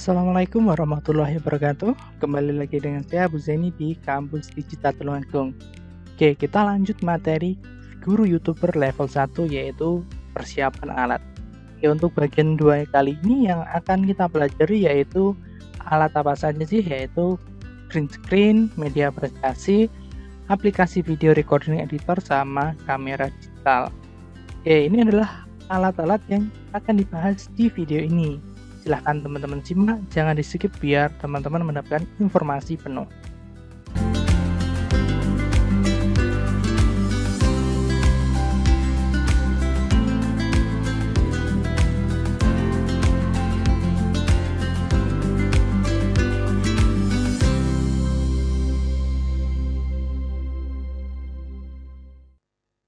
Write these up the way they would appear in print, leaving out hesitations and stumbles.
Assalamualaikum warahmatullahi wabarakatuh. Kembali lagi dengan saya Abu Zaini di Kampus Digital Tulungagung. Oke, kita lanjut materi guru YouTuber level 1 yaitu persiapan alat. Oke, untuk bagian 2 kali ini yang akan kita pelajari yaitu alat apa saja sih, yaitu green screen, media presentasi, aplikasi video recording editor, sama kamera digital. Oke, ini adalah alat-alat yang akan dibahas di video ini. Silahkan teman-teman simak, jangan di skip biar teman-teman mendapatkan informasi penuh.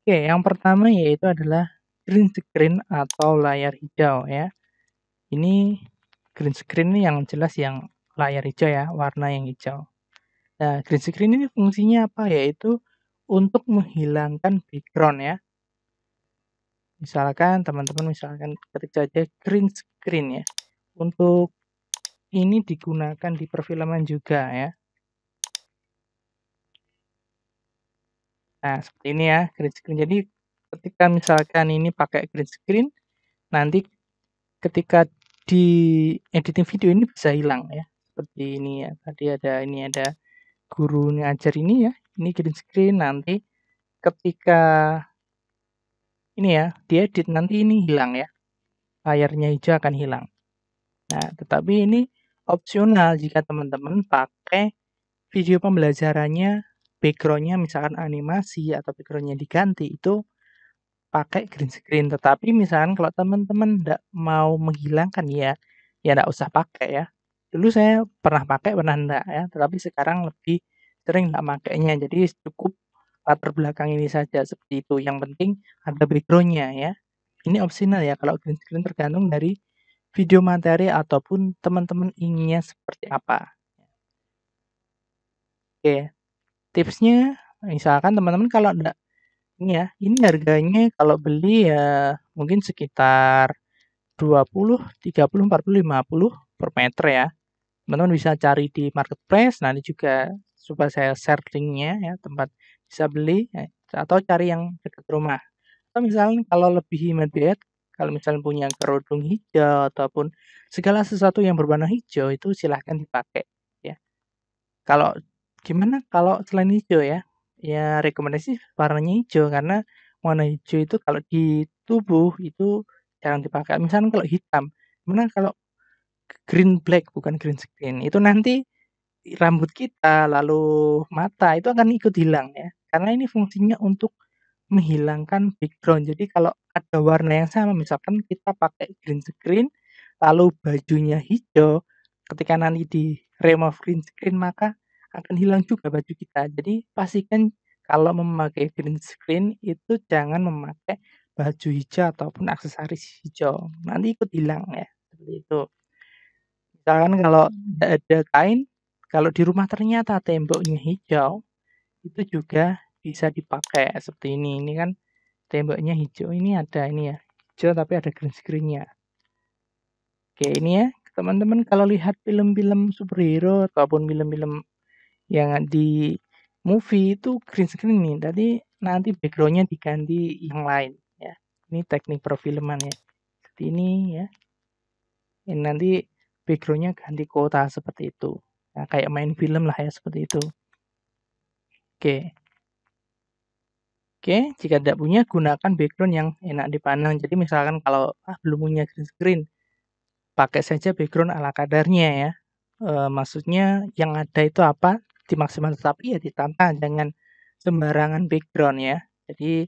Oke, yang pertama yaitu adalah green screen atau layar hijau ya. Ini green screen ini yang jelas yang layar hijau ya, warna yang hijau. Nah, green screen ini fungsinya apa? Yaitu untuk menghilangkan background ya. Misalkan teman-teman ketik saja green screen ya. Untuk ini digunakan di perfilman juga ya. Nah, seperti ini ya green screen. Jadi ketika misalkan ini pakai green screen, nanti ketika di editing video ini bisa hilang ya. Seperti ini ya. Tadi ada guru ngajar ini ya. Ini green screen, nanti ketika ini ya diedit nanti ini hilang ya. Layarnya hijau akan hilang. Nah, tetapi ini opsional jika teman-teman pakai video pembelajarannya backgroundnya misalkan animasi atau backgroundnya diganti, itu pakai green screen. Tetapi misalkan kalau teman-teman nggak mau menghilangkan ya nggak usah pakai ya. Dulu saya pernah pakai, pernah enggak ya, tetapi sekarang lebih sering nggak makainya. Jadi cukup latar belakang ini saja seperti itu. Yang penting ada backgroundnya ya. Ini opsional ya kalau green screen, tergantung dari video materi ataupun teman-teman inginnya seperti apa. Oke, tipsnya misalkan teman-teman kalau enggak ini ya, ini harganya kalau beli ya mungkin sekitar 20, 30, 40, 50 per meter ya. Teman-teman bisa cari di marketplace, nanti juga coba saya share linknya ya, tempat bisa beli ya, atau cari yang dekat rumah. Atau misalnya kalau lebih hemat biaya, kalau misalnya punya kerudung hijau ataupun segala sesuatu yang berwarna hijau itu silahkan dipakai ya. Kalau gimana kalau selain hijau ya? Ya rekomendasi warnanya hijau, karena warna hijau itu kalau di tubuh itu jarang dipakai. Misalnya kalau hitam, gimana kalau green black bukan green screen, itu nanti rambut kita lalu mata itu akan ikut hilang ya. Karena ini fungsinya untuk menghilangkan background. Jadi kalau ada warna yang sama, misalkan kita pakai green screen, lalu bajunya hijau, ketika nanti di remove green screen maka akan hilang juga baju kita. Jadi pastikan kalau memakai green screen itu jangan memakai baju hijau ataupun aksesoris hijau, nanti ikut hilang ya, seperti itu. Misalkan kalau nggak ada kain, kalau di rumah ternyata temboknya hijau, itu juga bisa dipakai seperti ini. Ini kan temboknya hijau, ini ada ini ya, hijau tapi ada green screen-nya. Oke, ini ya, teman-teman kalau lihat film-film superhero ataupun film-film yang di movie itu green screen nih, tadi nanti background-nya diganti yang lain ya. Ini teknik perfilman ya. Seperti ini ya. Ini nanti background-nya ganti kota seperti itu. Nah, kayak main film lah ya, seperti itu. Oke. Oke, jika tidak punya, gunakan background yang enak dipandang. Jadi misalkan kalau belum punya green screen, pakai saja background ala kadarnya ya. Maksudnya yang ada itu apa dimaksimalkan, tapi ya ditata, jangan sembarangan background ya. Jadi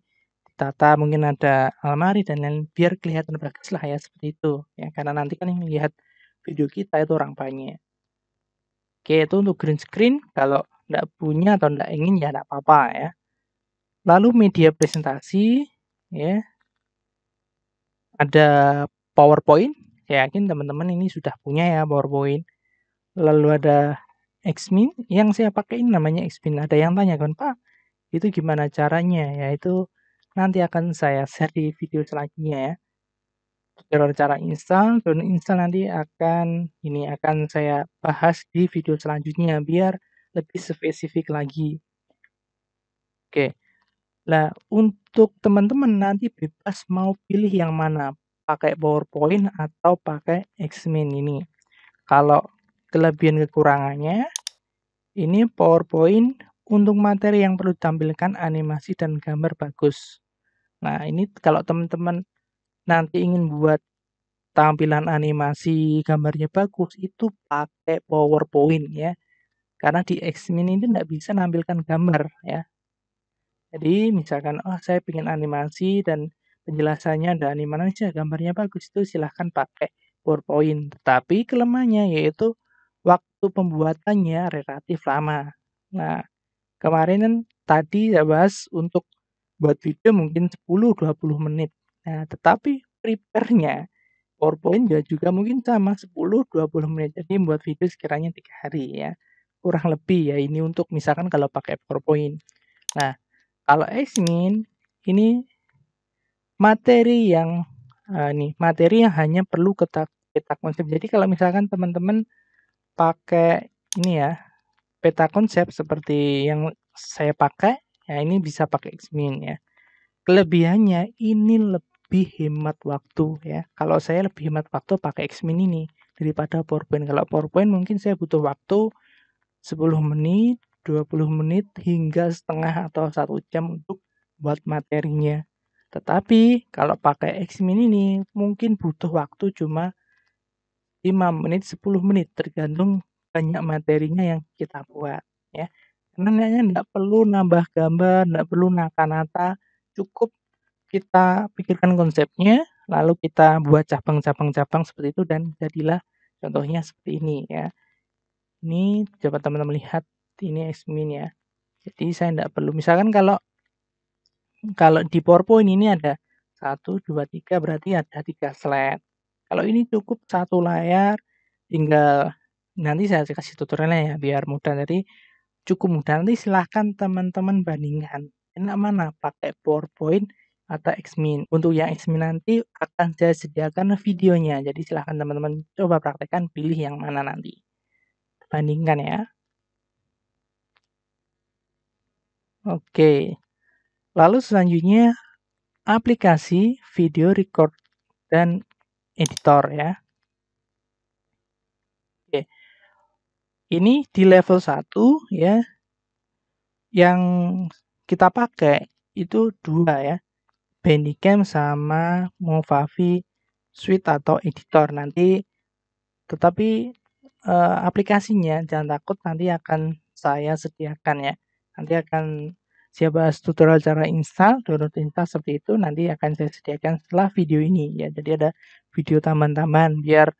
ditata, mungkin ada almari dan lain biar kelihatan bagus lah ya, seperti itu ya. Karena nanti kan yang melihat video kita itu orang banyak. Oke, itu untuk green screen. Kalau nggak punya atau nggak ingin ya nggak apa-apa ya. Lalu media presentasi ya, ada PowerPoint. Saya yakin teman-teman ini sudah punya ya PowerPoint. Lalu ada Xmin, yang saya pakai ini namanya Xmin. Ada yang tanya kan, Pak, itu gimana caranya? Ya itu nanti akan saya share di video selanjutnya ya. tutorial cara install, dan install nanti akan saya bahas di video selanjutnya biar lebih spesifik lagi. Oke. Nah, untuk teman-teman nanti bebas mau pilih yang mana, pakai PowerPoint atau pakai Xmin ini. Kalau kelebihan kekurangannya, ini PowerPoint untuk materi yang perlu ditampilkan animasi dan gambar bagus. Nah, ini kalau teman-teman nanti ingin buat tampilan animasi gambarnya bagus, itu pakai PowerPoint ya. Karena di Xmin ini nggak bisa nampilkan gambar ya. Jadi misalkan, oh saya pengen animasi dan penjelasannya ada animasi, gambarnya bagus, itu silahkan pakai PowerPoint. Tetapi kelemahannya yaitu waktu pembuatannya relatif lama. Nah, kemarin kan tadi saya bahas untuk buat video mungkin 10-20 menit. Nah, tetapi prepare-nya PowerPoint juga mungkin sama 10-20 menit. Jadi buat video sekiranya 3 hari ya. Kurang lebih ya ini untuk misalkan kalau pakai PowerPoint. Nah, kalau Xmin ini materi yang hanya perlu peta konsep. Jadi kalau misalkan teman-teman pakai ini ya, peta konsep seperti yang saya pakai, ya ini bisa pakai Xmin ya. Kelebihannya ini lebih hemat waktu ya. Kalau saya lebih hemat waktu pakai Xmin ini daripada PowerPoint. Kalau PowerPoint mungkin saya butuh waktu 10 menit, 20 menit hingga setengah atau 1 jam untuk buat materinya. Tetapi kalau pakai Xmin ini mungkin butuh waktu cuma 5 menit, 10 menit tergantung banyak materinya yang kita buat ya. Karena nggak perlu nambah gambar, nggak perlu nata-nata, cukup kita pikirkan konsepnya, lalu kita buat cabang-cabang seperti itu dan jadilah contohnya seperti ini ya. Ini coba teman-teman lihat, ini Xmin ya. Jadi saya nggak perlu, misalkan kalau di PowerPoint ini ada 1, 2, 3 berarti ada 3 slide. Kalau ini cukup 1 layar, tinggal nanti saya kasih tutorialnya ya biar mudah. Jadi cukup mudah, nanti silahkan teman-teman bandingkan. Enak mana pakai PowerPoint atau Xmin. Untuk yang Xmin nanti akan saya sediakan videonya. Jadi silahkan teman-teman coba praktekkan, pilih yang mana nanti. Bandingkan ya. Oke. Lalu selanjutnya aplikasi video record dan editor ya. Oke. Ini di level 1 ya. Yang kita pakai itu 2 ya. Bandicam sama Movavi Suite atau editor nanti, tetapi aplikasinya jangan takut, nanti akan saya sediakan ya. Nanti akan saya bahas tutorial cara install, download install seperti itu nanti akan saya sediakan setelah video ini ya. Jadi ada video tambahan-tambahan biar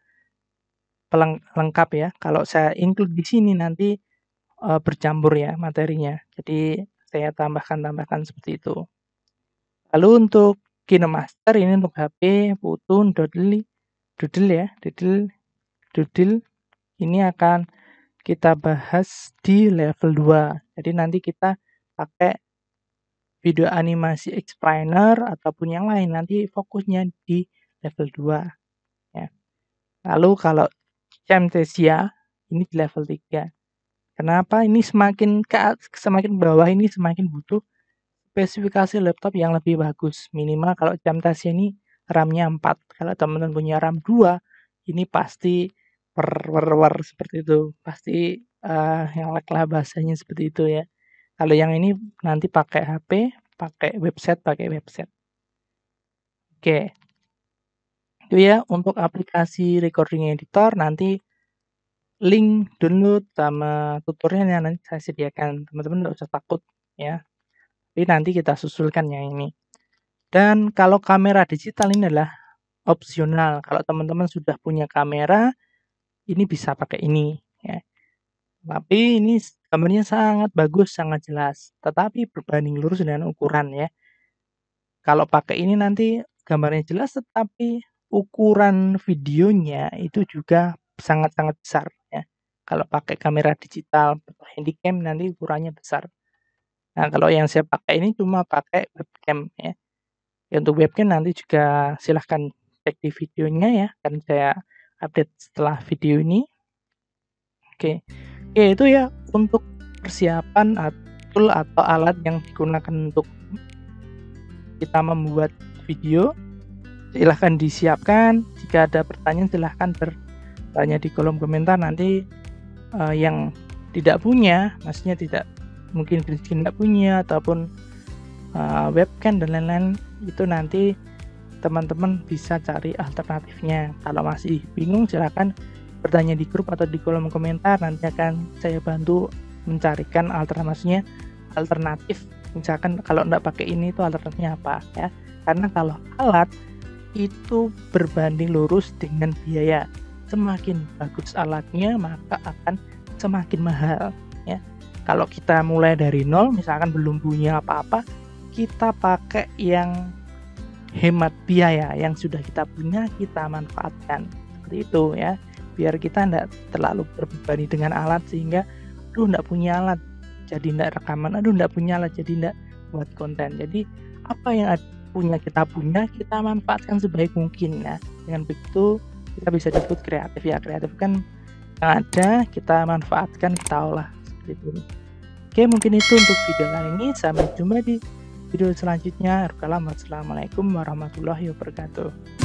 lengkap ya. Kalau saya include di sini nanti bercampur ya materinya. Jadi saya tambahkan seperti itu. Lalu untuk KineMaster ini untuk HP, Putun, Doodle ini akan kita bahas di level 2. Jadi nanti kita pakai video animasi explainer ataupun yang lain, nanti fokusnya di level 2 ya. Lalu kalau Camtasia ini di level 3. Kenapa? Ini semakin bawah ini semakin butuh spesifikasi laptop yang lebih bagus. Minimal kalau Camtasia ini RAM-nya 4. Kalau teman-teman punya RAM 2, ini pasti seperti itu. Pasti yang lag lah bahasanya seperti itu ya. Kalau yang ini nanti pakai HP, pakai website. Oke. Itu ya untuk aplikasi recording editor, nanti link download sama tutorialnya nanti saya sediakan. Teman-teman nggak usah takut ya. Jadi nanti kita susulkan yang ini. Dan kalau kamera digital ini adalah opsional. Kalau teman-teman sudah punya kamera, ini bisa pakai ini ya. Tapi ini gambarnya sangat bagus, sangat jelas. Tetapi berbanding lurus dengan ukuran ya. Kalau pakai ini nanti gambarnya jelas, tetapi ukuran videonya itu juga sangat-sangat besar ya. Kalau pakai kamera digital atau handycam nanti ukurannya besar. Nah, kalau yang saya pakai ini cuma pakai webcam ya. Ya untuk webcam nanti juga silahkan cek di videonya ya, kan saya update setelah video ini. Oke. Oke, itu ya untuk persiapan tool atau alat yang digunakan untuk kita membuat video. Silahkan disiapkan, jika ada pertanyaan silahkan bertanya di kolom komentar. Nanti yang tidak punya, maksudnya mungkin tidak punya ataupun webcam dan lain-lain, itu nanti teman-teman bisa cari alternatifnya. Kalau masih bingung silahkan bertanya di grup atau di kolom komentar, nanti akan saya bantu mencarikan alternatif. Misalkan kalau enggak pakai ini itu alternatifnya apa ya, karena kalau alat itu berbanding lurus dengan biaya. Semakin bagus alatnya maka akan semakin mahal ya. Kalau kita mulai dari nol, misalkan belum punya apa-apa, kita pakai yang hemat biaya, yang sudah kita punya kita manfaatkan seperti itu ya, biar kita tidak terlalu terbebani dengan alat sehingga tidak punya alat jadi tidak rekaman, tidak punya alat jadi tidak buat konten. Jadi apa yang kita kita manfaatkan sebaik mungkin ya. Dengan begitu kita bisa disebut kreatif ya. Kreatif kan yang ada kita manfaatkan, kita olah seperti itu. Oke, mungkin itu untuk video kali ini. Sampai jumpa di video selanjutnya. Assalamualaikum warahmatullahi wabarakatuh.